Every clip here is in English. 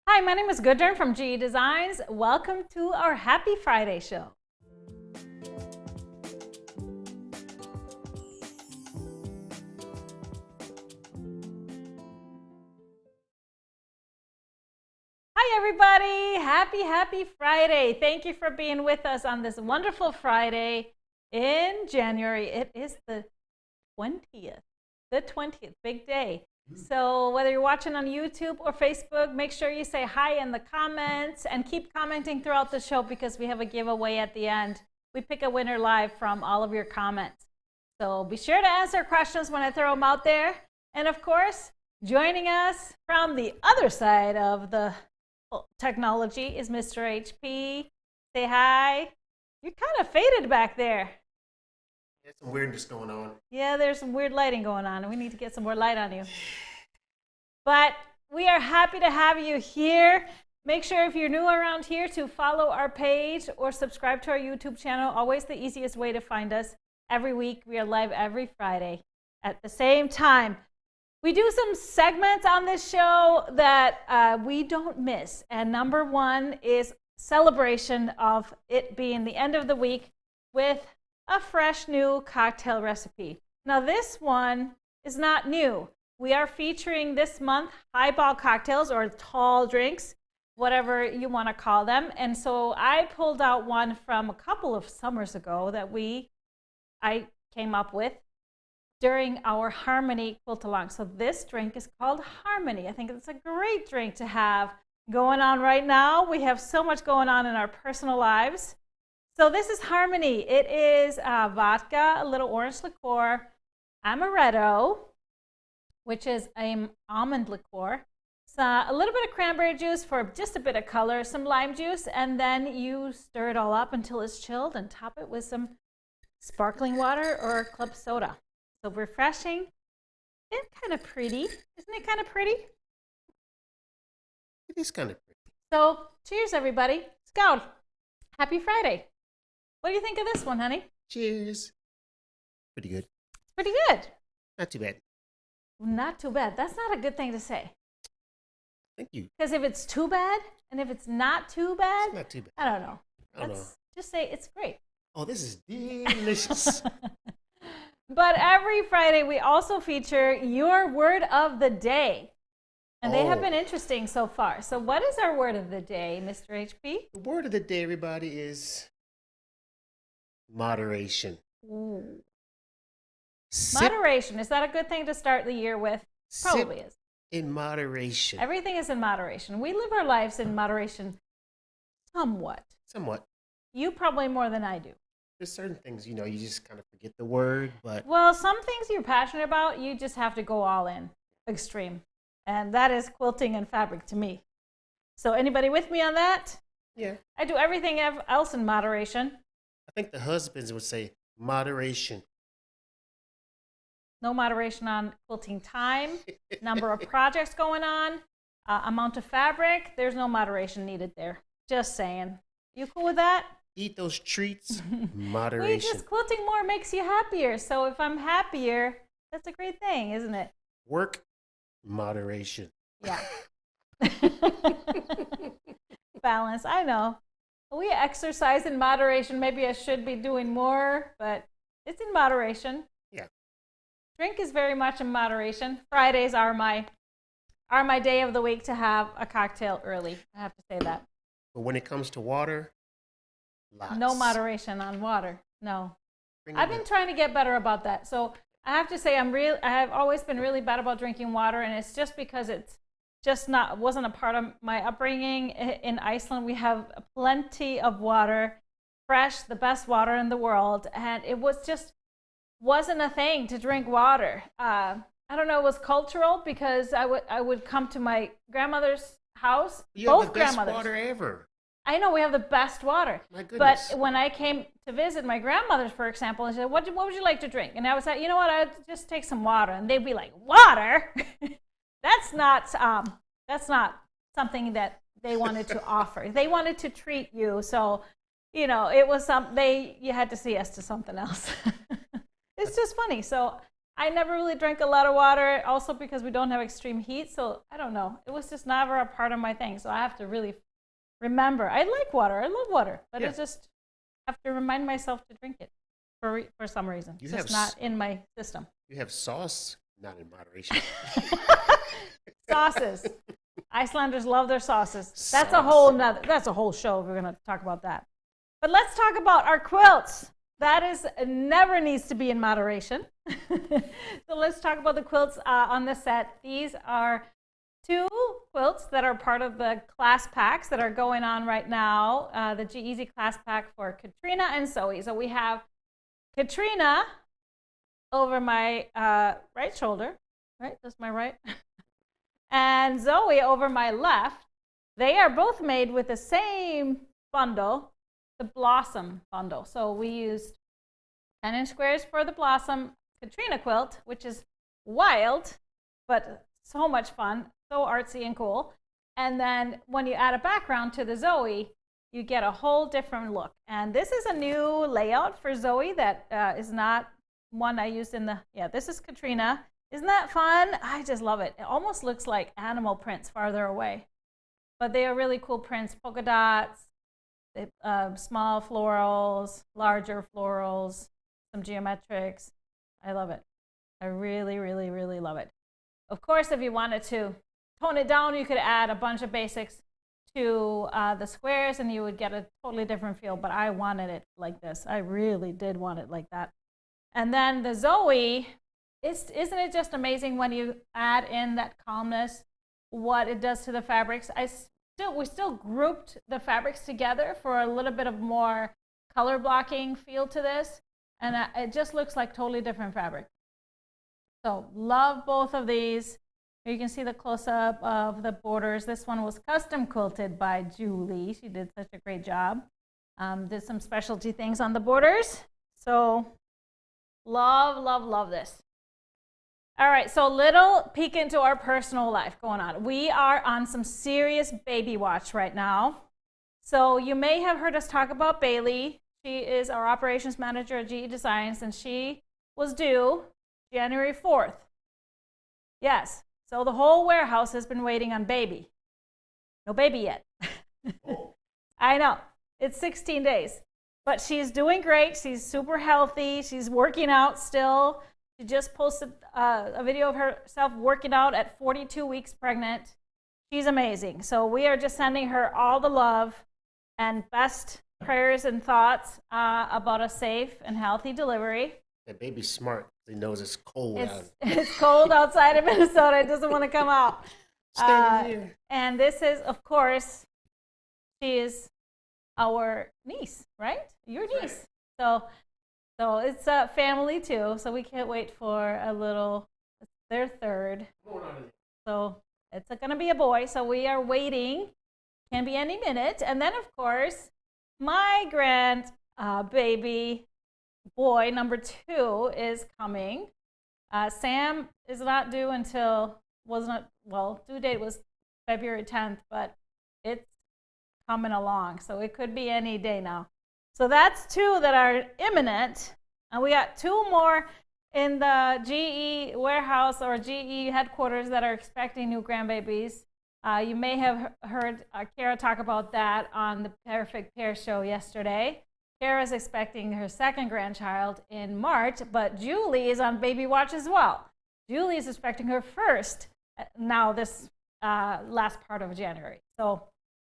Hi, my name is Rikard from GE Designs. Welcome to our Happy Friday show. Hi everybody, happy Friday. Thank you for being with us on this wonderful Friday in January. It is the 20th, big day. So whether you're watching on YouTube or Facebook, make sure you say hi in the comments and keep commenting throughout the show because we have a giveaway at the end. We pick a winner live from all of your comments. So be sure to answer questions when I throw them out there. And of course, joining us from the other side of the technology is Mr. HP. Say hi. You're kind of faded back there. There's some weirdness going on. Yeah, there's some weird lighting going on, and we need to get some more light on you. But we are happy to have you here. Make sure if you're new around here to follow our page or subscribe to our YouTube channel. Always the easiest way to find us. Every week, we are live every Friday at the same time. We do some segments on this show that we don't miss. And number one is celebration of it being the end of the week with a fresh new cocktail recipe. Now this one is not new. We are featuring this month highball cocktails or tall drinks, whatever you want to call them. And so I pulled out one from a couple of summers ago that I came up with during our Harmony quilt along. So this drink is called Harmony. I think it's a great drink to have going on right now. We have so much going on in our personal lives. So this is Harmony. It is vodka, a little orange liqueur, amaretto, which is an almond liqueur, so a little bit of cranberry juice for just a bit of color, some lime juice, and then you stir it all up until it's chilled and top it with some sparkling water or club soda. So refreshing and kind of pretty. Isn't it kind of pretty? It is kind of pretty. So cheers, everybody. Let's go. Happy Friday. What do you think of this one, honey? Cheers. Pretty good. Pretty good. Not too bad. Not too bad. That's not a good thing to say. Thank you. Because if it's too bad and if it's not too bad, It's not too bad. I don't know. I don't know. Just say it's great. Oh, this is delicious. But every Friday, we also feature your word of the day. And they have been interesting so far. So what is our word of the day, Mr. HP? The word of the day, everybody, is moderation. Ooh. Sip Moderation. Is that a good thing to start the year with? Probably is. in moderation. Everything is in moderation. We live our lives in moderation somewhat. Somewhat. You probably more than I do. There's certain things, you just kind of forget the word, but... Well, some things you're passionate about, you just have to go all in. Extreme. And that is quilting and fabric to me. So anybody with me on that? Yeah. I do everything else in moderation. I think the husbands would say moderation. No moderation on quilting time, number of projects going on, amount of fabric. There's no moderation needed there. Just saying. You cool with that? Eat those treats. We Moderation. just quilting more makes you happier. So if I'm happier, that's a great thing, isn't it? Work. Moderation. Yeah. Balance. I know. We exercise in moderation. Maybe I should be doing more, but it's in moderation. Yeah. Drink is very much in moderation. Fridays are my day of the week to have a cocktail early. I have to say that. But when it comes to water, lots. No moderation on water. No. Bring I've it been up. trying to get better about that. So I have to say I have always been really bad about drinking water, and it's just because it's just wasn't a part of my upbringing. In Iceland, we have plenty of water, fresh, the best water in the world, and it wasn't a thing to drink water. I don't know, it was cultural because I would come to my grandmother's house. You have both the best grandmothers. water ever. I know we have the best water. My goodness. But when I came to visit my grandmother's, for example, I said, what would you like to drink? And I was like, you know what, I'd just take some water. And they'd be like, water? That's not something that they wanted to offer. They wanted to treat you. So, you know, it was you had to see us to something else. It's just funny. So I never really drank a lot of water, also because we don't have extreme heat. So I don't know. It was just never a part of my thing. So I have to really remember. I like water. I love water. But I just have to remind myself to drink it for some reason. It's just not in my system. You have sauce, not in moderation. Sauces. Icelanders love their sauces. That's a whole show if we're going to talk about that. But let's talk about our quilts. That never needs to be in moderation. So let's talk about the quilts on the set. These are 2 quilts that are part of the class packs that are going on right now. The Geasy class pack for Katrina and Zoe. So we have Katrina over my right shoulder. Right? That's my right. And Zoe over my left. They are both made with the same bundle, the Blossom bundle. So we used 10-inch squares for the Blossom Katrina quilt, which is wild, but so much fun, so artsy and cool. And then when you add a background to the Zoe, you get a whole different look. And this is a new layout for Zoe that is not one I used in this is Katrina. Isn't that fun? I just love it. It almost looks like animal prints farther away. But they are really cool prints, polka dots, small florals, larger florals, some geometrics. I love it. I really, really, really love it. Of course, if you wanted to tone it down, you could add a bunch of basics to the squares and you would get a totally different feel, but I wanted it like this. I really did want it like that. And then the Zoe, isn't it just amazing when you add in that calmness, what it does to the fabrics? We still grouped the fabrics together for a little bit of more color blocking feel to this, and it just looks like totally different fabric. So love both of these. Here you can see the close-up of the borders. This one was custom quilted by Julie. She did such a great job. Did some specialty things on the borders. So love, love, love this. All right, so little peek into our personal life going on. We are on some serious baby watch right now. So you may have heard us talk about Bailey. She is our operations manager at GE Designs, and she was due January 4th. Yes, so the whole warehouse has been waiting on baby. No baby yet. Oh. I know, it's 16 days. But she's doing great. She's super healthy. She's working out still. She just posted a video of herself working out at 42 weeks pregnant. She's amazing. So we are just sending her all the love and best prayers and thoughts about a safe and healthy delivery. That baby's smart. He knows it's cold out. It's cold outside of Minnesota. It doesn't want to come out. Stay here. And this is, of course, she is our niece, right? Your niece. Right. So it's a family too, so we can't wait for their third. So it's going to be a boy, so we are waiting. Can be any minute. And then, of course, my baby boy, number 2, is coming. Sam is not due until, due date was February 10th, but it's coming along, so it could be any day now. So that's 2 that are imminent. And we got 2 more in the GE warehouse or GE headquarters that are expecting new grandbabies. You may have heard Kara talk about that on the Perfect Pair show yesterday. Kara's expecting her 2nd grandchild in March, but Julie is on baby watch as well. Julie is expecting her 1st now this last part of January. So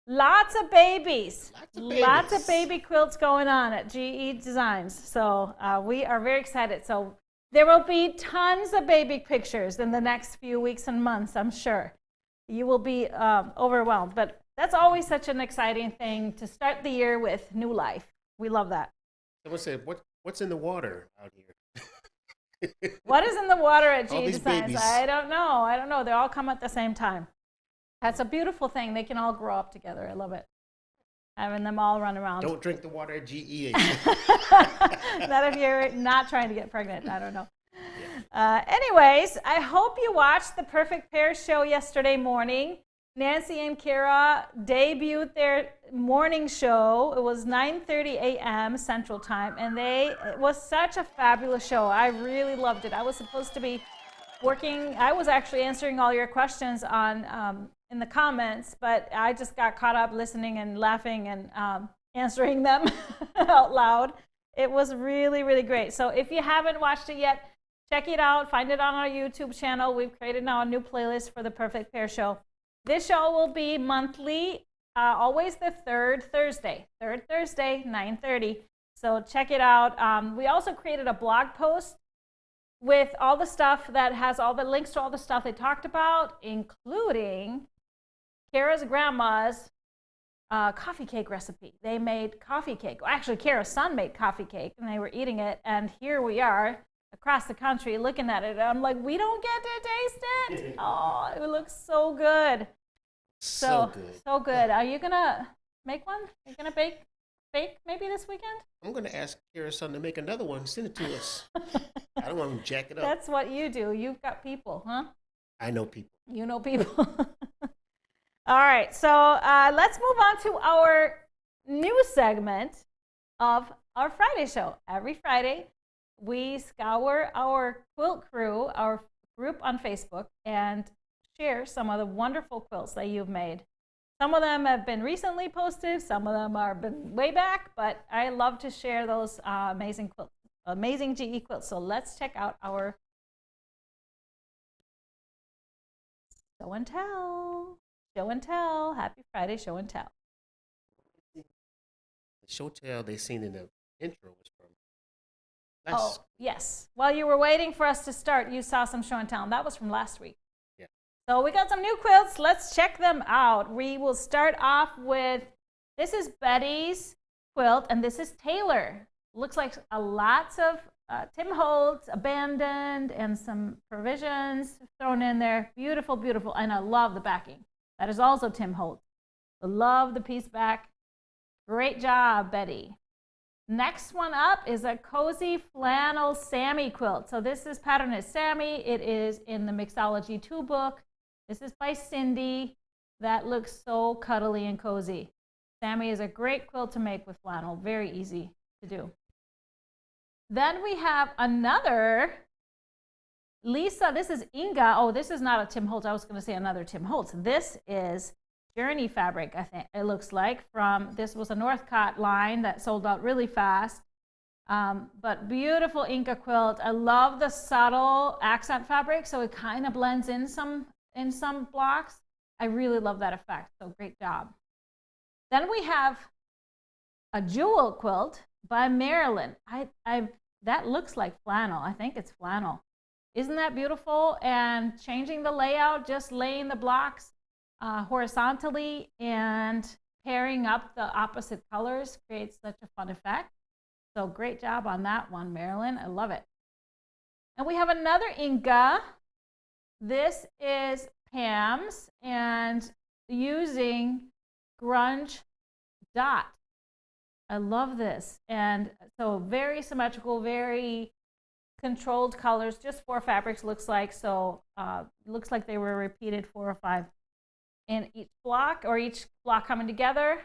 lots of babies. Lots of baby quilts going on at GE Designs. So we are very excited. So there will be tons of baby pictures in the next few weeks and months, I'm sure. You will be overwhelmed, but that's always such an exciting thing to start the year with new life. We love that. Someone said, what's in the water out here? What is in the water at GE Designs? Babies. I don't know. They all come at the same time. That's a beautiful thing. They can all grow up together. I love it. Having them all run around. Don't drink the water at GE. Not if you're not trying to get pregnant. I don't know. Anyways, I hope you watched the Perfect Pair show yesterday morning. Nancy and Kara debuted their morning show. It was 9:30 a.m. Central Time, and it was such a fabulous show. I really loved it. I was supposed to be working. I was actually answering all your questions on in the comments, but I just got caught up listening and laughing and answering them out loud. It was really, really great. So if you haven't watched it yet, check it out. Find it on our YouTube channel. We've created now a new playlist for the Perfect Pair show. This show will be monthly, always the third Thursday, 9:30. So check it out. We also created a blog post with all the stuff that has all the links to all the stuff they talked about, including Kara's grandma's coffee cake recipe. They made coffee cake. Actually, Kara's son made coffee cake, and they were eating it. And here we are across the country looking at it. I'm like, we don't get to taste it. Oh, it looks so good. So good. So good. Are you going to make one? Are you going to bake maybe this weekend? I'm going to ask Kara's son to make another one. Send it to us. I don't want to jack it up. That's what you do. You've got people, huh? I know people. You know people. All right. So let's move on to our new segment of our Friday show. Every Friday, we scour our quilt crew, our group on Facebook, and share some of the wonderful quilts that you've made. Some of them have been recently posted, some of them have been way back, but I love to share those amazing quilts, amazing GE quilts. So let's check out our show and tell. Show and tell. Happy Friday, show and tell. The show tell they seen in the intro was from last. Oh, yes. While you were waiting for us to start, you saw some show and tell. That was from last week. Yeah. So we got some new quilts. Let's check them out. We will start off with, this is Betty's quilt, and this is Taylor. Looks like lots of Tim Holtz abandoned and some provisions thrown in there. Beautiful, beautiful. And I love the backing. That is also Tim Holtz. I love the piece back. Great job, Betty. Next one up is a cozy flannel Sammy quilt. So this is pattern is Sammy. It is in the Mixology 2 book. This is by Cindy. That looks so cuddly and cozy. Sammy is a great quilt to make with flannel. Very easy to do. Then we have another Lisa. This is Inga. Oh, this is not a Tim Holtz. I was going to say another Tim Holtz. This is Journey fabric, I think it looks like. This was a Northcott line that sold out really fast. But beautiful Inca quilt. I love the subtle accent fabric, so it kind of blends in some blocks. I really love that effect, so great job. Then we have a jewel quilt by Marilyn. That looks like flannel. I think it's flannel. Isn't that beautiful? And changing the layout, just laying the blocks horizontally and pairing up the opposite colors creates such a fun effect. So great job on that one, Marilyn. I love it. And we have another Inca. This is Pam's and using grunge dot. I love this. And so very symmetrical, very controlled colors, just 4 fabrics looks like. So looks like they were repeated 4 or 5 in each block, or each block coming together.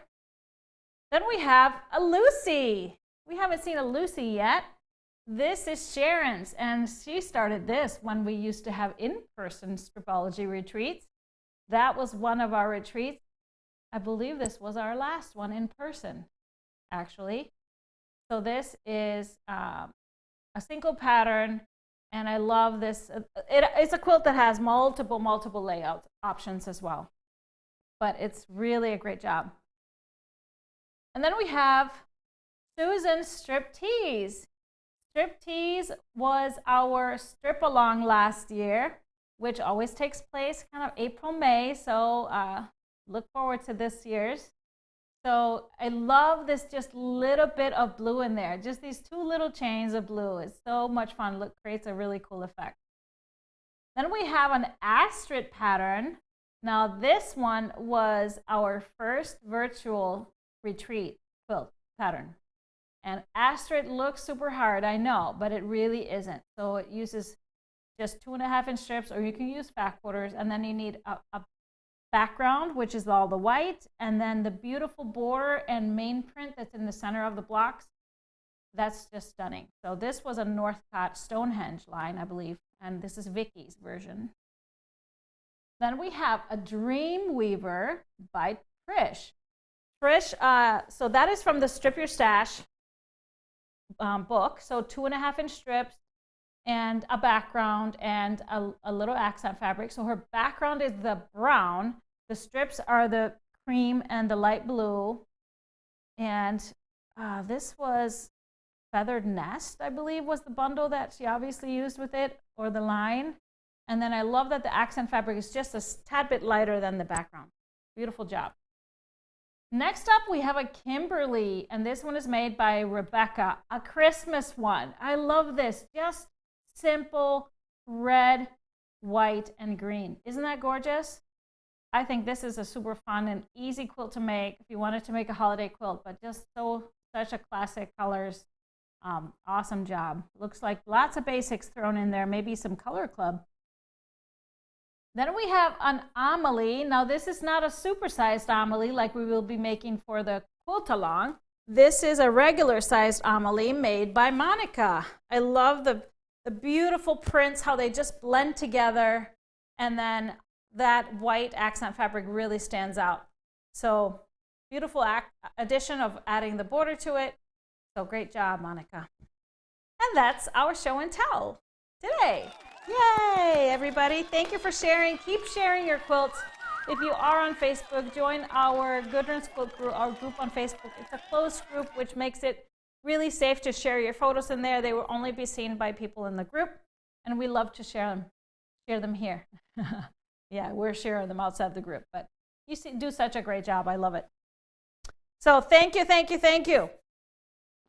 Then we have a Lucy. We haven't seen a Lucy yet. This is Sharon's, and she started this when we used to have in-person Stripology retreats. That was one of our retreats. I believe this was our last one in person, actually. So this is a single pattern, and I love this. It's a quilt that has multiple layout options as well, but it's really a great job. And then we have Susan's Striptease. Striptease was our strip along last year, which always takes place kind of April, May. So look forward to this year's. So I love this just little bit of blue in there. Just these two little chains of blue. It's so much fun. Look, creates a really cool effect. Then we have an Astrid pattern. Now this one was our first virtual retreat quilt pattern. And Astrid looks super hard, I know, but it really isn't. So it uses just 2.5-inch strips, or you can use back quarters, and then you need a background, which is all the white, and then the beautiful border and main print that's in the center of the blocks. That's just stunning. So this was a Northcott Stonehenge line, I believe, and this is Vicky's version. Then we have a Dream Weaver by Trish. Trish, so that is from the Strip Your Stash book. So 2.5-inch strips and a background and a little accent fabric. So her background is the brown. The strips are the cream and the light blue. And this was Feathered Nest, I believe, was the bundle that she obviously used with it, or the line. And then I love that the accent fabric is just a tad bit lighter than the background. Beautiful job. Next up, we have a Kimberly, and this one is made by Rebecca, a Christmas one. I love this, just simple red, white, and green. Isn't that gorgeous? I think this is a super fun and easy quilt to make if you wanted to make a holiday quilt, but just such a classic colors. Awesome job. Looks like lots of basics thrown in there, maybe some color club. Then we have an Amalie. Now this is not a supersized Amalie like we will be making for the quilt along. This is a regular sized Amalie made by Monica. I love the beautiful prints, how they just blend together, and then that white accent fabric really stands out. So beautiful addition of adding the border to it. So great job, Monica. And that's our show and tell today. Yay, everybody. Thank you for sharing. Keep sharing your quilts. If you are on Facebook, join our Goodrun's Quilt group, our group on Facebook. It's a closed group, which makes it really safe to share your photos in there. They will only be seen by people in the group, and we love to share them here. Yeah, we're sharing them outside the group, but you do such a great job. I love it. So thank you.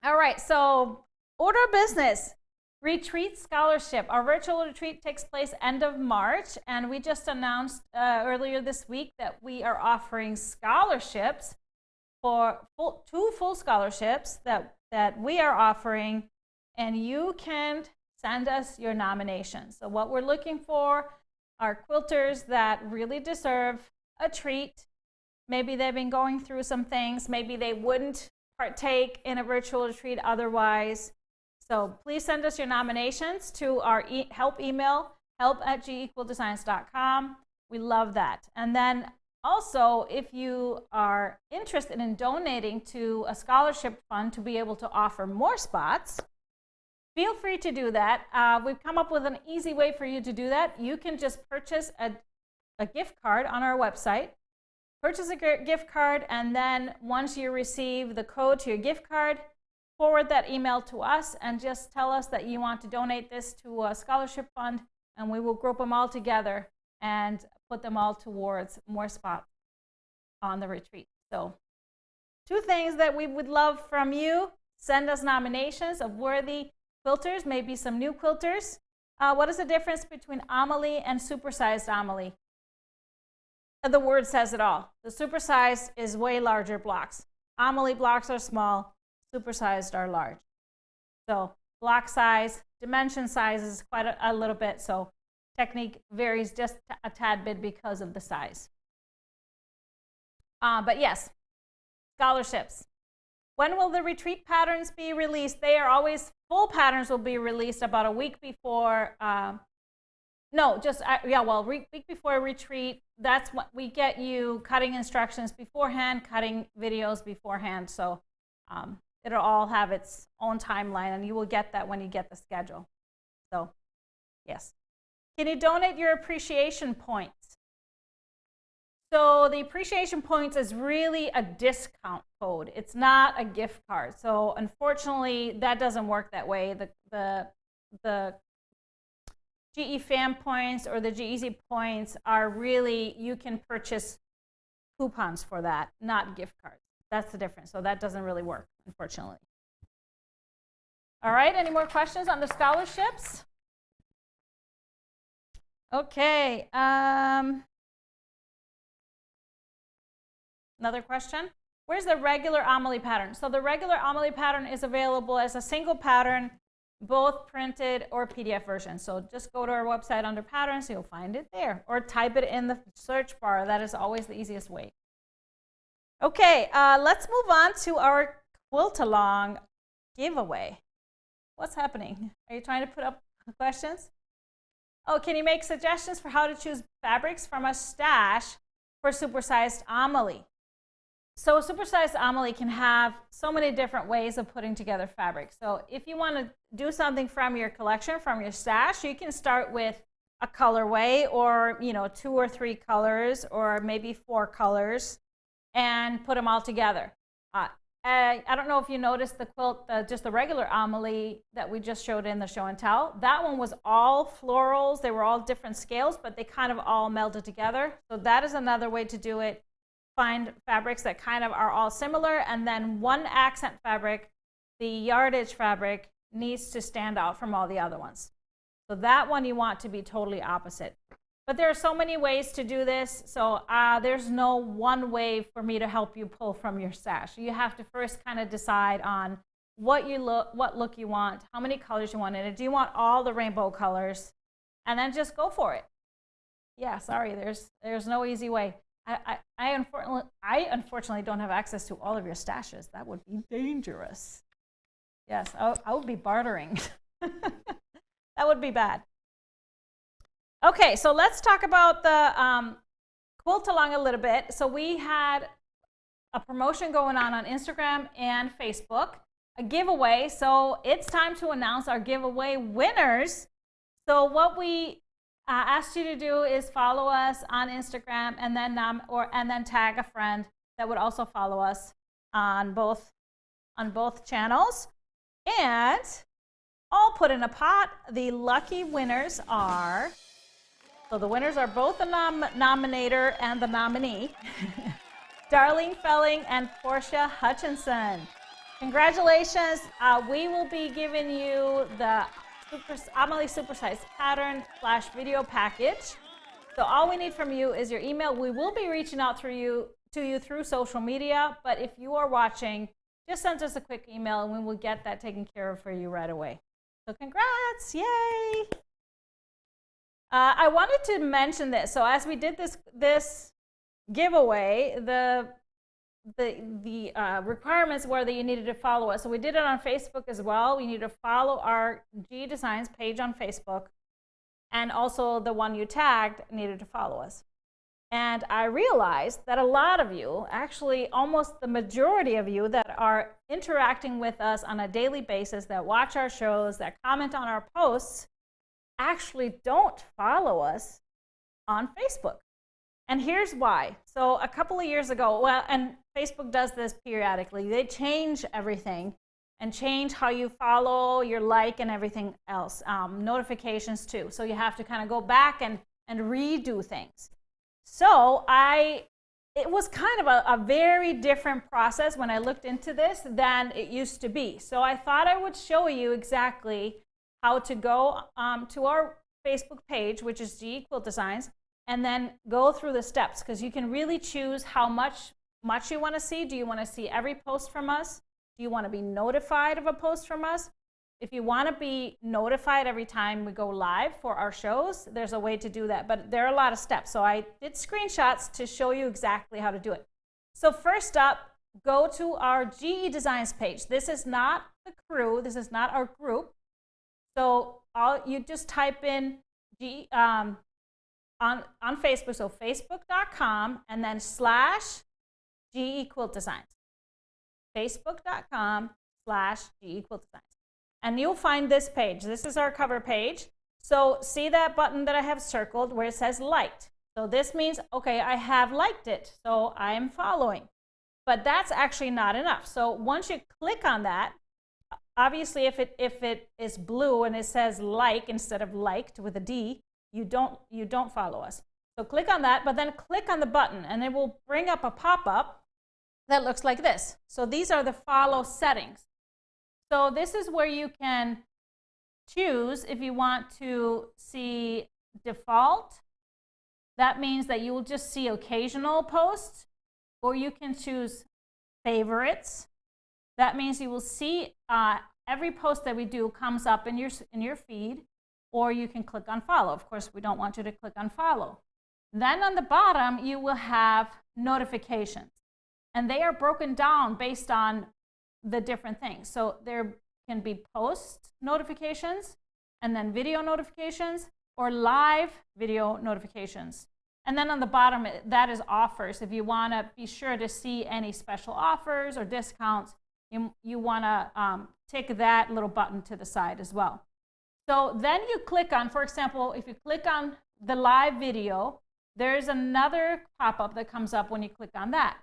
All right, so order of business. Retreat scholarship. Our virtual retreat takes place end of March, and we just announced earlier this week that we are offering scholarships for two full scholarships that we are offering, and you can send us your nominations. So what we're looking for are quilters that really deserve a treat. Maybe they've been going through some things. Maybe they wouldn't partake in a virtual retreat otherwise. So please send us your nominations to our help email, help@gequiltdesigns.com. We love that. And then also, if you are interested in donating to a scholarship fund to be able to offer more spots, feel free to do that. We've come up with an easy way for you to do that. You can just purchase a gift card on our website. Purchase a gift card, and then once you receive the code to your gift card, forward that email to us and just tell us that you want to donate this to a scholarship fund, and we will group them all together and put them all towards more spots on the retreat. So 2 things that we would love from you: send us nominations of worthy quilters, maybe some new quilters. What is the difference between Amalie and supersized Amalie? The word says it all. The supersized is way larger blocks. Amalie blocks are small, supersized are large. So block size, dimension size is quite a little bit, so technique varies just a tad bit because of the size. But yes, scholarships. When will the retreat patterns be released? They are always, full patterns will be released about a week before, week before retreat. That's what we get you cutting instructions beforehand, cutting videos beforehand. So it'll all have its own timeline, and you will get that when you get the schedule. So yes. Can you donate your appreciation points? So the appreciation points is really a discount code. It's not a gift card. So unfortunately, that doesn't work that way. The GE Fam points or the Geasy points are really, you can purchase coupons for that, not gift cards. That's the difference. So that doesn't really work, unfortunately. All right, any more questions on the scholarships? Okay. Another question. Where's the regular Amalie pattern? So the regular Amalie pattern is available as a single pattern, both printed or PDF version. So just go to our website under patterns, you'll find it there. Or type it in the search bar. That is always the easiest way. Okay, let's move on to our Quilt Along giveaway. What's happening? Are you trying to put up questions? Oh, can you make suggestions for how to choose fabrics from a stash for Supersized Amalie? So Supersized Amalie can have so many different ways of putting together fabric. So if you want to do something from your collection, from your stash, you can start with a colorway, or 2 or 3 colors, or maybe 4 colors, and put them all together. I don't know if you noticed the quilt, just the regular Amalie that we just showed in the show and tell. That one was all florals. They were all different scales, but they kind of all melded together. So that is another way to do it. Find fabrics that kind of are all similar, and then one accent fabric, the yardage fabric, needs to stand out from all the other ones. So that one you want to be totally opposite. But there are so many ways to do this, so there's no one way for me to help you pull from your stash. You have to first kind of decide on what look you want, how many colors you want in it. Do you want all the rainbow colors? And then just go for it. Yeah, sorry, there's no easy way. I unfortunately don't have access to all of your stashes. That would be dangerous. Yes, I would be bartering. That would be bad. Okay, so let's talk about the Quilt Along a little bit. So we had a promotion going on Instagram and Facebook, a giveaway. So it's time to announce our giveaway winners. So what we asked you to do is follow us on Instagram, and then tag a friend that would also follow us on both channels, and all put in a pot. The lucky winners are, so the winners are both the nominator and the nominee, Darlene Felling and Portia Hutchinson. Congratulations. We will be giving you the Amalie Supersized pattern / video package. So all we need from you is your email. We will be reaching out to you through social media, but if you are watching, just send us a quick email and we will get that taken care of for you right away. So congrats, yay! I wanted to mention this. So as we did this giveaway, the requirements were that you needed to follow us. So we did it on Facebook as well. You need to follow our G Designs page on Facebook, and also the one you tagged needed to follow us. And I realized that a lot of you, actually almost the majority of you that are interacting with us on a daily basis, that watch our shows, that comment on our posts, actually don't follow us on Facebook. And here's why. So a couple of years ago, and Facebook does this periodically, they change everything and change how you follow, your like, and everything else. Notifications too. So you have to kind of go back and redo things. So it was kind of a very different process when I looked into this than it used to be. So I thought I would show you exactly how to go to our Facebook page, which is GE Quilt Designs, and then go through the steps, because you can really choose how much you want to see. Do you want to see every post from us? Do you want to be notified of a post from us? If you want to be notified every time we go live for our shows, there's a way to do that, but there are a lot of steps. So I did screenshots to show you exactly how to do it. So first up, go to our GE Designs page. This is not the crew. This is not our group. So you just type in on Facebook. So facebook.com and then /GE Quilt Designs. Facebook.com/GE Quilt Designs. And you'll find this page. This is our cover page. So see that button that I have circled where it says liked. So this means, okay, I have liked it. So I am following. But that's actually not enough. So once you click on that, obviously if it is blue and it says like instead of liked with a D, you don't follow us. So click on that, but then click on the button and it will bring up a pop-up that looks like this. So these are the follow settings. So this is where you can choose if you want to see default. That means that you will just see occasional posts, or you can choose favorites. That means you will see every post that we do comes up in your feed, or you can click on follow. Of course, we don't want you to click on follow. Then on the bottom, you will have notifications, and they are broken down based on the different things. So there can be post notifications, and then video notifications, or live video notifications. And then on the bottom, that is offers. If you want to be sure to see any special offers or discounts, you want to tick that little button to the side as well. So then you click on, for example, if you click on the live video, there's another pop-up that comes up when you click on that.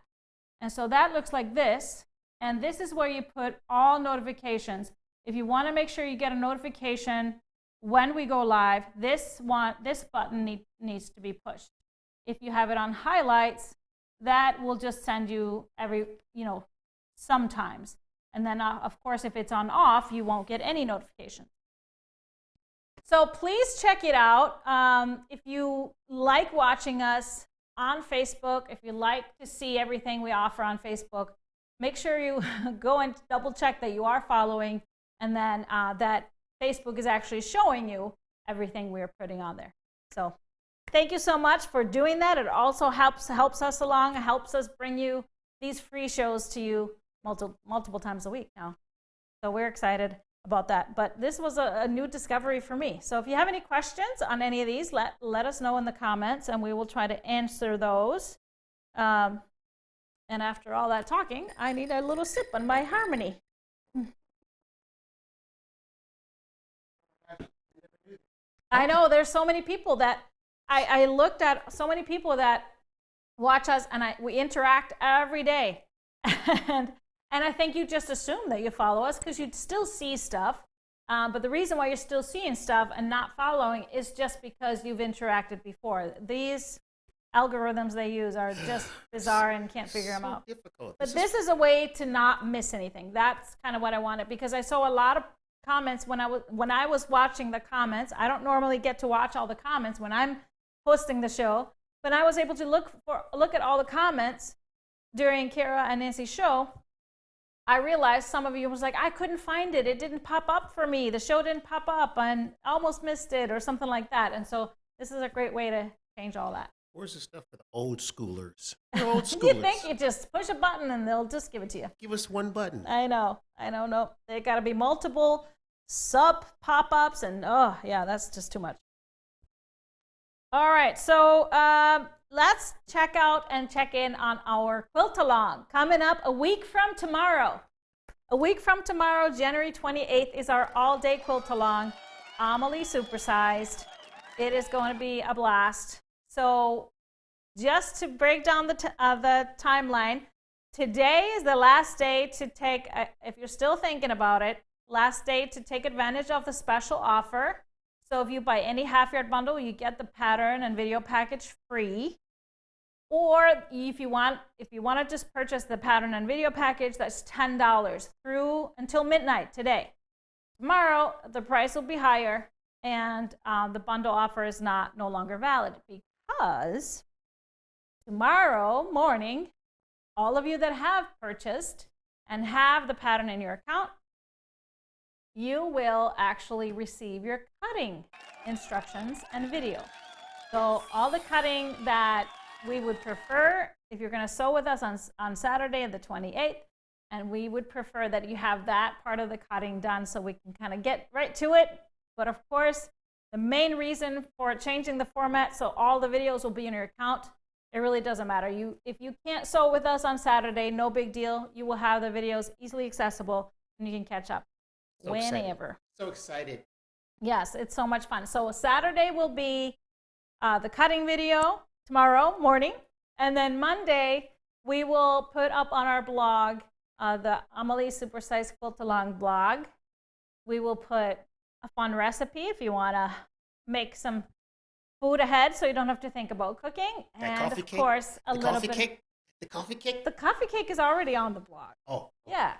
And so that looks like this. And this is where you put all notifications. If you want to make sure you get a notification when we go live, this button needs to be pushed. If you have it on highlights, that will just send you sometimes. And then, of course, if it's on off, you won't get any notifications. So please check it out. If you like watching us on Facebook, if you like to see everything we offer on Facebook, make sure you go and double check that you are following, and then that Facebook is actually showing you everything we're putting on there. So thank you so much for doing that. It also helps us along. It helps us bring you these free shows to you multiple times a week now. So we're excited about that. But this was a new discovery for me. So if you have any questions on any of these, let us know in the comments, and we will try to answer those. And after all that talking, I need a little sip on my Harmony. I know there's so many people that I looked at, so many people that watch us, and we interact every day. And I think you just assume that you follow us because you still see stuff. But the reason why you're still seeing stuff and not following is just because you've interacted before. These algorithms they use are just bizarre and can't figure them out. Difficult. But this is a way to not miss anything. That's kind of what I wanted, because I saw a lot of comments when I was watching the comments. I don't normally get to watch all the comments when I'm hosting the show, but I was able to look at all the comments during Kara and Nancy's show. I realized some of you was like, I couldn't find it. It didn't pop up for me. The show didn't pop up and I almost missed it or something like that. And so this is a great way to change all that. Where's the stuff for the old schoolers? We're old schoolers. You think you just push a button and they'll just give it to you. Give us one button. I know. No, they got to be multiple sub pop-ups, and oh yeah, that's just too much. All right, so let's check out and check in on our quilt along coming up a week from tomorrow. A week from tomorrow, January 28th, is our all-day quilt along, Amalie Supersized. It is going to be a blast. So just to break down the timeline, today is the last day to take, if you're still thinking about it, last day to take advantage of the special offer. So if you buy any half-yard bundle, you get the pattern and video package free. Or if you want to just purchase the pattern and video package, that's $10 through until midnight today. Tomorrow, the price will be higher, and the bundle offer is no longer valid, because tomorrow morning, all of you that have purchased and have the pattern in your account, you will actually receive your cutting instructions and video. So all the cutting that we would prefer if you're going to sew with us on Saturday the 28th, and we would prefer that you have that part of the cutting done so we can kind of get right to it. But of course, the main reason for changing the format so all the videos will be in your account, it really doesn't matter. If you can't sew with us on Saturday, no big deal. You will have the videos easily accessible and you can catch up whenever. So excited. Yes, it's so much fun. So Saturday will be the cutting video tomorrow morning. And then Monday, we will put up on our blog, the Amalie Supersized Quilt Along blog. We will put a fun recipe if you want to make some food ahead so you don't have to think about cooking. And of course, a little bit. The coffee cake? The coffee cake is already on the blog. Oh. Yeah.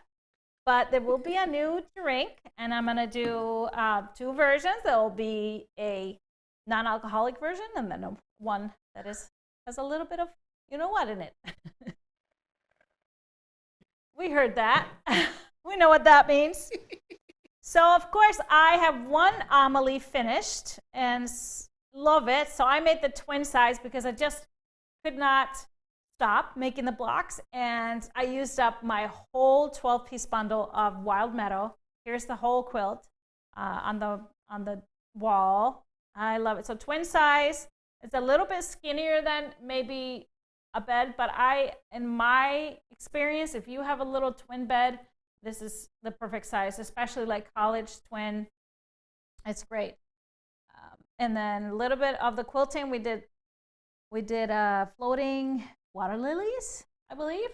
But there will be a new drink, and I'm going to do 2 versions. There will be a non-alcoholic version and then one that has a little bit of you-know-what in it. We heard that. We know what that means. So, of course, I have one Amalie finished and love it. So I made the twin size because I just could not stop making the blocks. And I used up my whole 12-piece bundle of Wild Meadow. Here's the whole quilt on the wall. I love it. So twin size. It's a little bit skinnier than maybe a bed, but in my experience, if you have a little twin bed, this is the perfect size, especially like college twin. It's great. And then a little bit of the quilting. We did floating water lilies, I believe.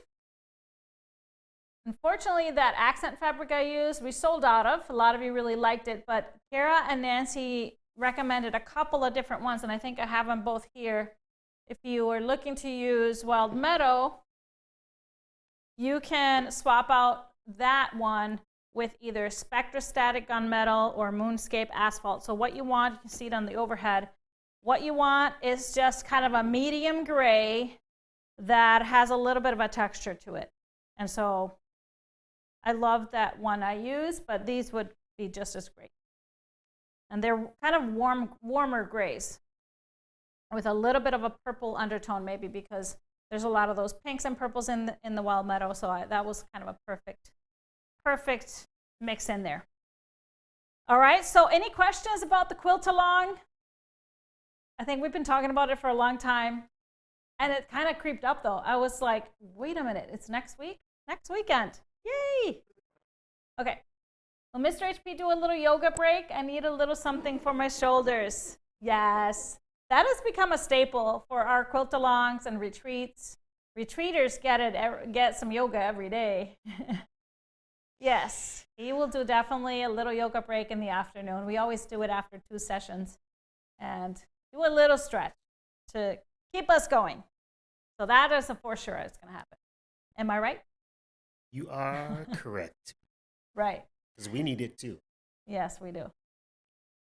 Unfortunately, that accent fabric I used, we sold out of. A lot of you really liked it, but Kara and Nancy recommended a couple of different ones, and I think I have them both here. If you are looking to use Wild Meadow, you can swap out that one with either Spectrastatic Gunmetal or Moonscape Asphalt. So what you want, you can see it on the overhead, what you want is just kind of a medium gray that has a little bit of a texture to it. And so I love that one I use, but these would be just as great. And they're kind of warmer grays with a little bit of a purple undertone, maybe because there's a lot of those pinks and purples in the Wild Meadow. So that was kind of a perfect mix in there. All right, so any questions about the quilt along? I think we've been talking about it for a long time. And it kind of creeped up though. I was like, wait a minute, it's next week? Next weekend. Yay! Okay. Will Mr. HP do a little yoga break? I need a little something for my shoulders. Yes. That has become a staple for our quilt-alongs and retreats. Retreaters get some yoga every day. Yes, he will do definitely a little yoga break in the afternoon. We always do it after 2 sessions and do a little stretch to keep us going. So that is for sure it's going to happen. Am I right? You are correct. Right. Because we need it too. Yes, we do.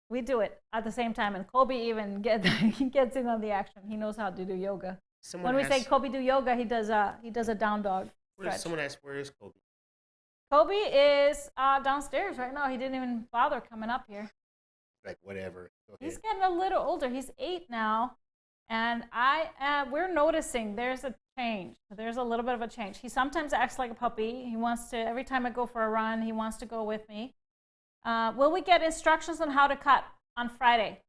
We do it at the same time, and Kobe even gets in on the action. He knows how to do yoga. When we say Kobe do yoga, he does a down dog stretch. Someone asked, where is Kobe? Kobe is downstairs right now. He didn't even bother coming up here. Like, whatever. He's getting a little older. He's 8 now, and we're noticing there's a change. There's a little bit of a change. He sometimes acts like a puppy. He wants to, every time I go for a run, he wants to go with me. Will we get instructions on how to cut on Friday?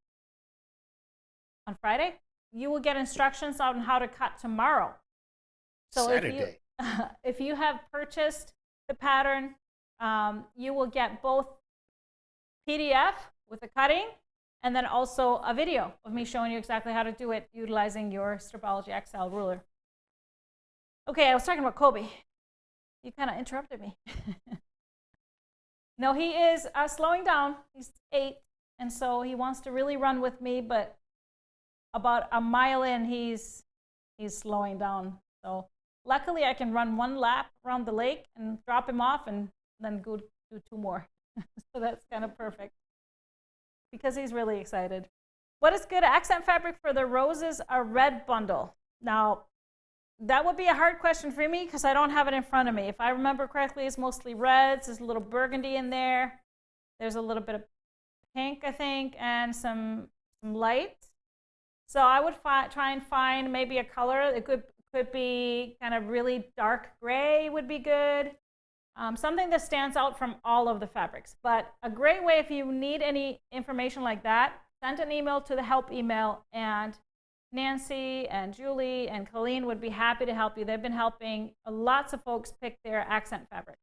On Friday? You will get instructions on how to cut tomorrow. So Saturday. If you have purchased the pattern, you will get both PDF with the cutting and then also a video of me showing you exactly how to do it utilizing your Stripology XL ruler. Okay, I was talking about Kobe. You kind of interrupted me. No, he is slowing down. He's 8, and so he wants to really run with me, but about a mile in, he's slowing down. So luckily, I can run 1 lap around the lake and drop him off and then go do 2 more. So that's kind of perfect because he's really excited. What is good accent fabric for the roses? A red bundle. Now, that would be a hard question for me because I don't have it in front of me. If I remember correctly, it's mostly reds. There's a little burgundy in there. There's a little bit of pink, I think, and some light. So I would try and find maybe a color. It Could be kind of really dark gray would be good. Something that stands out from all of the fabrics. But a great way, if you need any information like that, send an email to the help email, and Nancy and Julie and Colleen would be happy to help you. They've been helping lots of folks pick their accent fabric.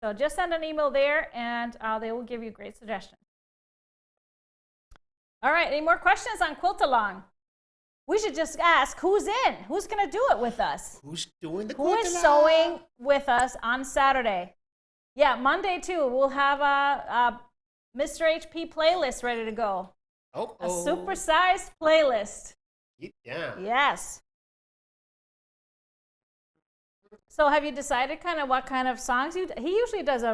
So just send an email there, and they will give you great suggestions. All right, any more questions on Quilt Along? We should just ask, who's in? Who's going to do it with us? Who's doing the Who Quilt is Along? sewing with us on Saturday? Yeah, Monday too. We'll have a Mr. HP playlist ready to go. Oh, A supersized playlist. Get down. Yes. So have you decided kind of what kind of songs you? He usually does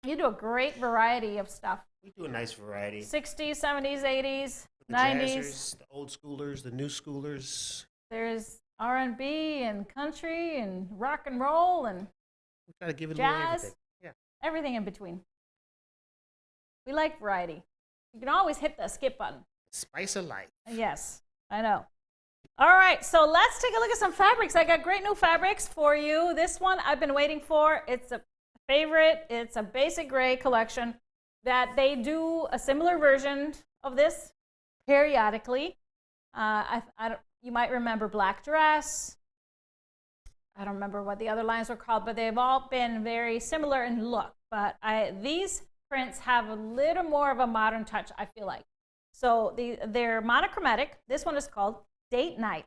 you do a great variety of stuff. We do a nice variety. 60s, 70s, 80s, The 90s. jazzers, the old schoolers, the new schoolers. There's R&B and country and rock and roll and We try to give it a little jazz. everything. Yeah. Everything in between. We like variety. You can always hit the skip button. Spice of life. Yes, I know. All right, so let's take a look at some fabrics. I got great new fabrics for you. This one I've been waiting for. It's a favorite. It's a basic gray collection that they do a similar version of this periodically. You might remember Black Dress. I don't remember what the other lines were called, but they've all been very similar in look. But these prints have a little more of a modern touch, I feel like. So they're monochromatic. This one is called Date Night.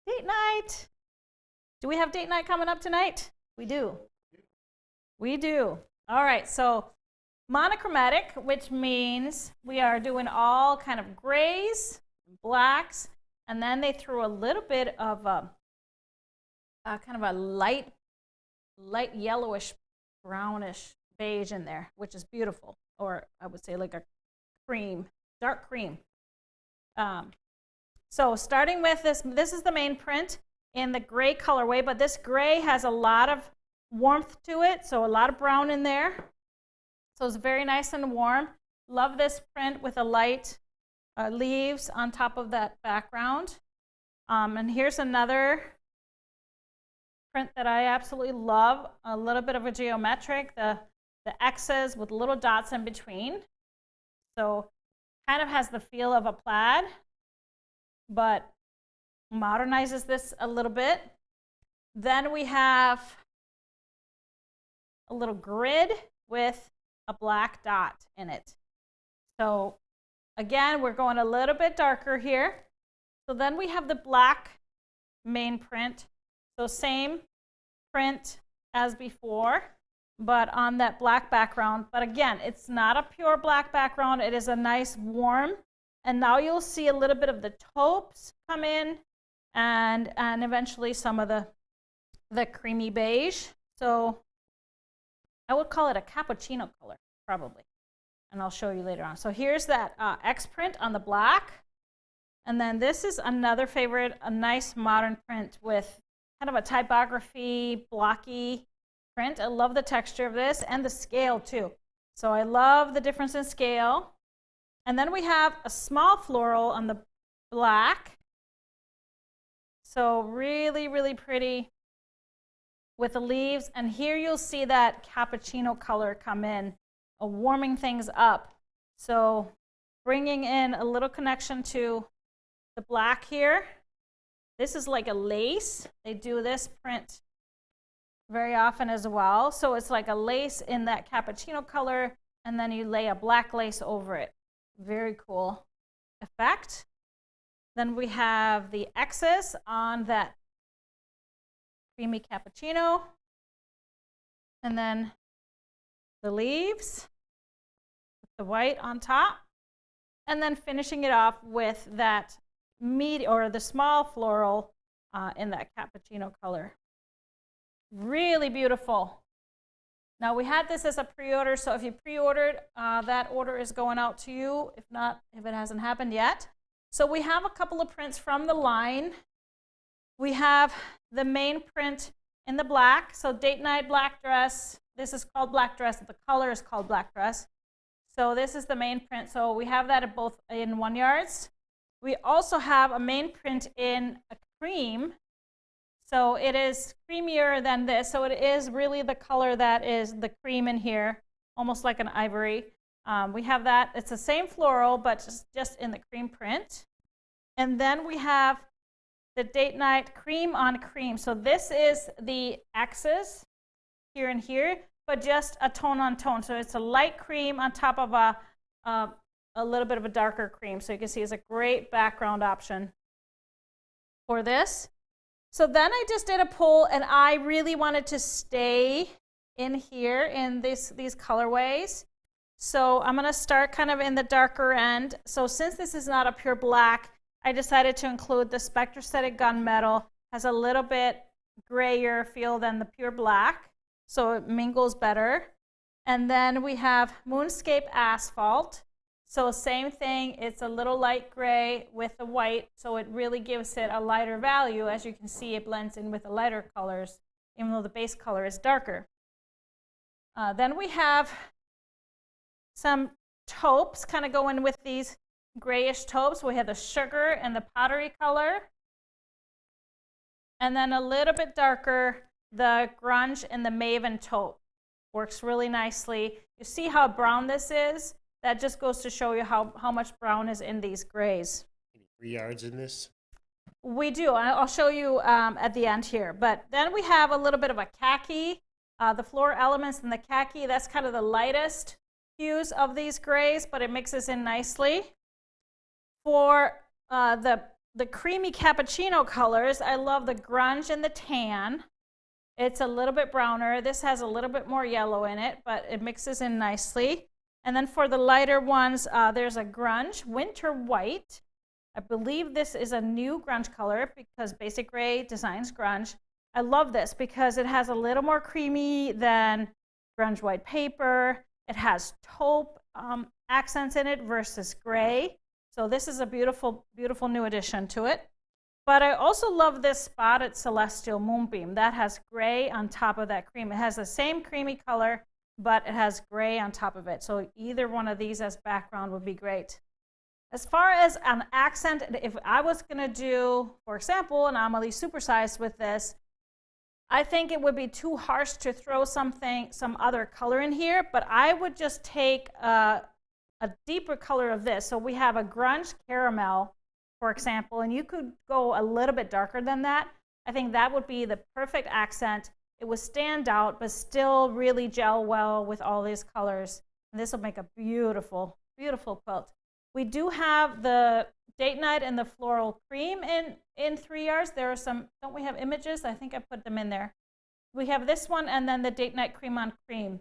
Date Night. Do we have date night coming up tonight? We do. We do. All right, so monochromatic, which means we are doing all kind of grays, blacks, and then they threw a little bit of kind of a light yellowish, brownish beige in there, which is beautiful, or I would say like a cream, dark cream. So starting with this is the main print in the gray colorway, but this gray has a lot of warmth to it, so a lot of brown in there. So it's very nice and warm. Love this print with the light leaves on top of that background. And here's another print that I absolutely love, a little bit of a geometric, the X's with little dots in between. So kind of has the feel of a plaid, but modernizes this a little bit. Then we have a little grid with a black dot in it. So again, we're going a little bit darker here. So then we have the black main print. So same print as before, but on that black background. But again, it's not a pure black background. It is a nice warm. And now you'll see a little bit of the taupes come in, and eventually some of the creamy beige. So I would call it a cappuccino color, probably. And I'll show you later on. So here's that X print on the black. And then this is another favorite, a nice modern print with kind of a typography, blocky print. I love the texture of this and the scale too. So I love the difference in scale. And then we have a small floral on the black. So really, really pretty with the leaves. And here you'll see that cappuccino color come in, warming things up. So bringing in a little connection to the black here. This is like a lace. They do this print very often as well. So it's like a lace in that cappuccino color, and then you lay a black lace over it. Very cool effect. Then we have the X's on that creamy cappuccino. And then the leaves with the white on top. And then finishing it off with that or the small floral in that cappuccino color. Really beautiful. Now we had this as a pre-order, so if you pre-ordered, that order is going out to you, if not, if it hasn't happened yet. So we have a couple of prints from the line. We have the main print in the black, so Date Night Black Dress. This is called Black Dress, the color is called Black Dress. So this is the main print, so we have that at both in 1 yards. We also have a main print in a cream. So it is creamier than this. So it is really the color that is the cream in here, almost like an ivory. We have that. It's the same floral, but just in the cream print. And then we have the Date Night Cream on Cream. So this is the X's here and here, but just a tone on tone. So it's a light cream on top of a little bit of a darker cream. So you can see it's a great background option for this. So then I just did a poll, and I really wanted to stay in here in these colorways. So I'm going to start kind of in the darker end. So since this is not a pure black, I decided to include the Spectracetic Gunmetal. Has a little bit grayer feel than the pure black, so it mingles better. And then we have Moonscape Asphalt. So same thing, it's a little light gray with the white, so it really gives it a lighter value. As you can see, it blends in with the lighter colors, even though the base color is darker. Then we have some taupes kind of go in with these grayish taupes. We have the sugar and the pottery color. And then a little bit darker, the grunge and the maven taupe. Works really nicely. You see how brown this is? That just goes to show you how much brown is in these grays. 3 yards in this? We do. I'll show you at the end here. But then we have a little bit of a khaki. The floor elements in the khaki, that's kind of the lightest hues of these grays, but it mixes in nicely. For the creamy cappuccino colors, I love the grunge and the tan. It's a little bit browner. This has a little bit more yellow in it, but it mixes in nicely. And then for the lighter ones, there's a grunge, winter white. I believe this is a new grunge color because Basic Gray designs grunge. I love this because it has a little more creamy than grunge white paper. It has taupe accents in it versus gray. So this is a beautiful, beautiful new addition to it. But I also love this Spotted Celestial Moonbeam. That has gray on top of that cream. It has the same creamy color, but it has gray on top of it. So either one of these as background would be great. As far as an accent, if I was going to do, for example, an Amalie Supersized with this, I think it would be too harsh to throw some other color in here, but I would just take a deeper color of this. So we have a grunge caramel, for example, and you could go a little bit darker than that. I think that would be the perfect accent. It would stand out, but still really gel well with all these colors. And this will make a beautiful, beautiful quilt. We do have the Date Night and the Floral Cream in 3 yards. There are some, don't we have images? I think I put them in there. We have this one and then the Date Night Cream on Cream.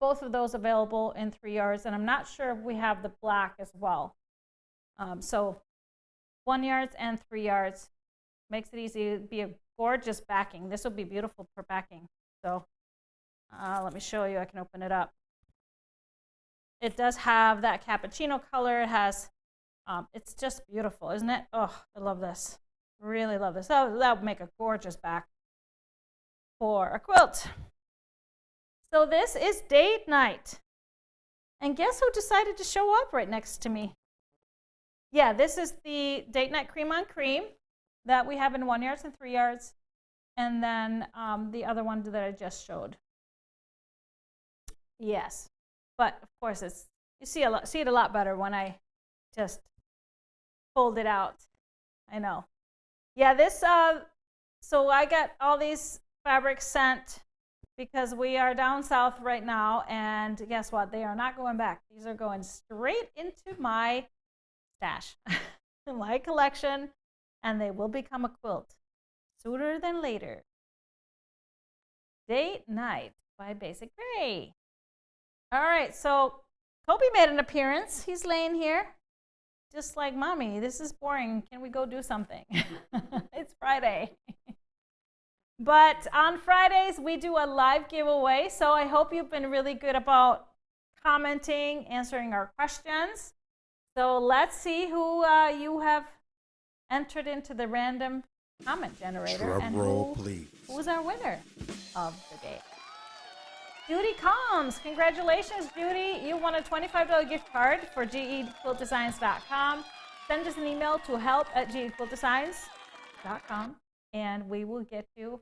Both of those available in 3 yards, and I'm not sure if we have the black as well. So 1 yards and 3 yards makes it easy. It'd be a gorgeous backing. This will be beautiful for backing. So let me show you. I can open it up. It does have that cappuccino color. It has, it's just beautiful, isn't it? Oh, I love this. Really love this. That would make a gorgeous back for a quilt. So this is Date Night. And guess who decided to show up right next to me? Yeah, this is the Date Night Cream on Cream that we have in 1 yards and 3 yards. And then the other one that I just showed. Yes. But of course, you see it a lot better when I just fold it out. I know. Yeah, this, so I got all these fabrics sent because we are down south right now, and guess what? They are not going back. These are going straight into my stash, my collection, and they will become a quilt sooner than later. Date Night by Basic Gray. All right, so Kobe made an appearance. He's laying here, just like, Mommy, this is boring. Can we go do something? It's Friday. But on Fridays, we do a live giveaway. So I hope you've been really good about commenting, answering our questions. So let's see who you have entered into the random comment generator. Drum and roll, please. Who's our winner of the day? Judy Combs. Congratulations, Judy. You won a $25 gift card for gequiltdesigns.com. Send us an email to help@gequiltdesigns.com. and we will get you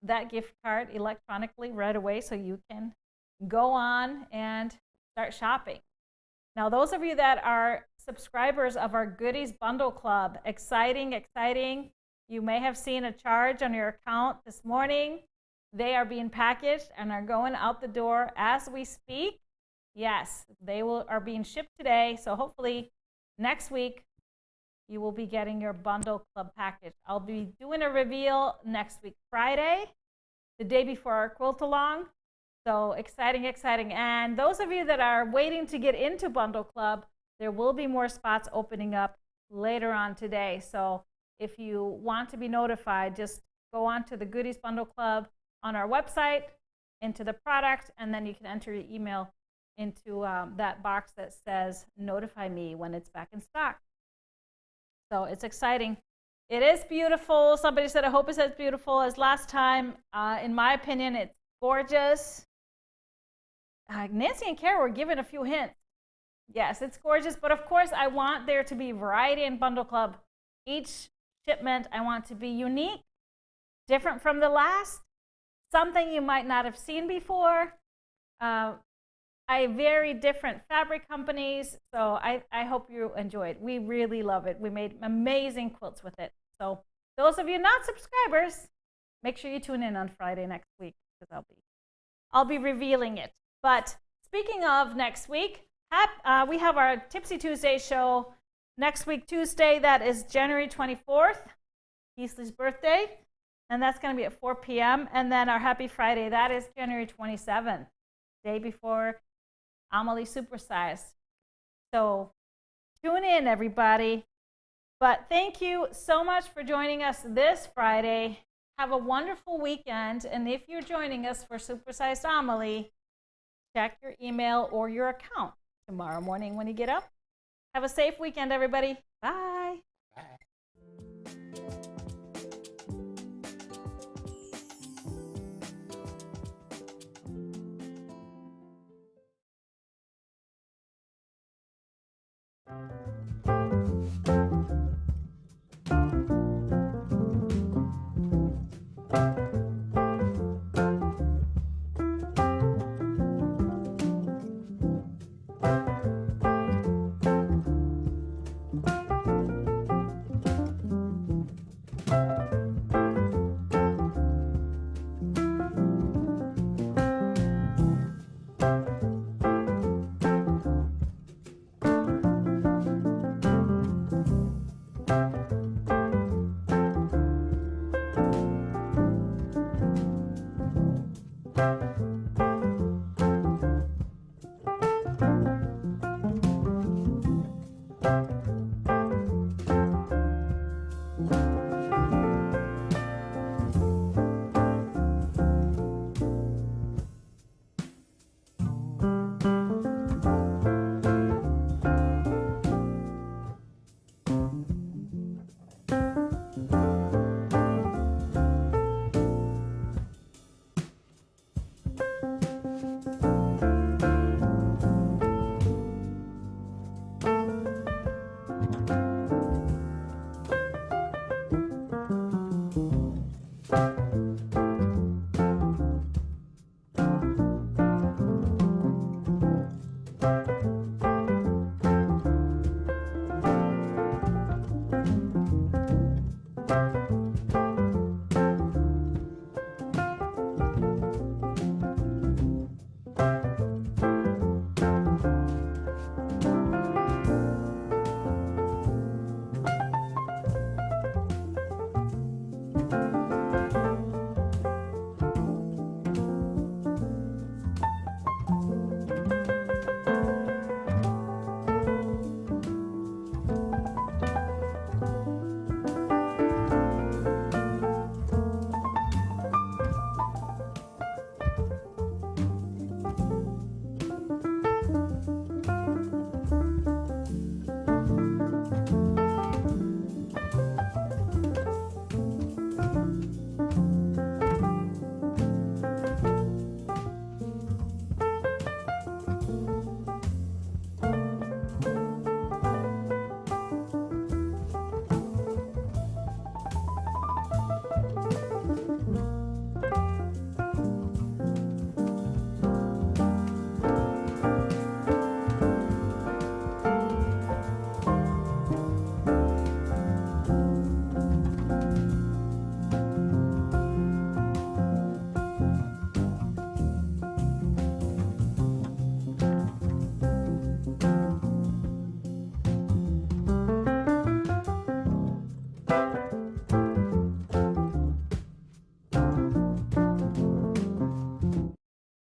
that gift card electronically right away so you can go on and start shopping. Now, those of you that are subscribers of our Goodies Bundle Club, exciting, exciting. You may have seen a charge on your account this morning. They are being packaged and are going out the door as we speak. Yes, they are being shipped today. So hopefully next week you will be getting your Bundle Club package. I'll be doing a reveal next week, Friday, the day before our quilt along. So exciting, exciting. And those of you that are waiting to get into Bundle Club, there will be more spots opening up later on today. So if you want to be notified, just go on to the Goodies Bundle Club on our website, into the product, and then you can enter your email into that box that says notify me when it's back in stock. So it's exciting. It is beautiful. Somebody said, I hope it's as beautiful as last time. In my opinion, it's gorgeous. Nancy and Kara were given a few hints. Yes, it's gorgeous, but of course I want there to be variety in Bundle Club. Each shipment I want to be unique, different from the last, something you might not have seen before. I vary different fabric companies, so I hope you enjoy it. We really love it. We made amazing quilts with it. So those of you not subscribers, make sure you tune in on Friday next week because I'll be revealing it. But speaking of next week, we have our Tipsy Tuesday show next week, Tuesday. That is January 24th, Geasy's birthday, and that's going to be at 4 p.m. And then our Happy Friday, that is January 27th, day before Amalie Supersized. So tune in, everybody. But thank you so much for joining us this Friday. Have a wonderful weekend. And if you're joining us for Supersized Amalie, check your email or your account tomorrow morning when you get up. Have a safe weekend, everybody. Bye. Bye.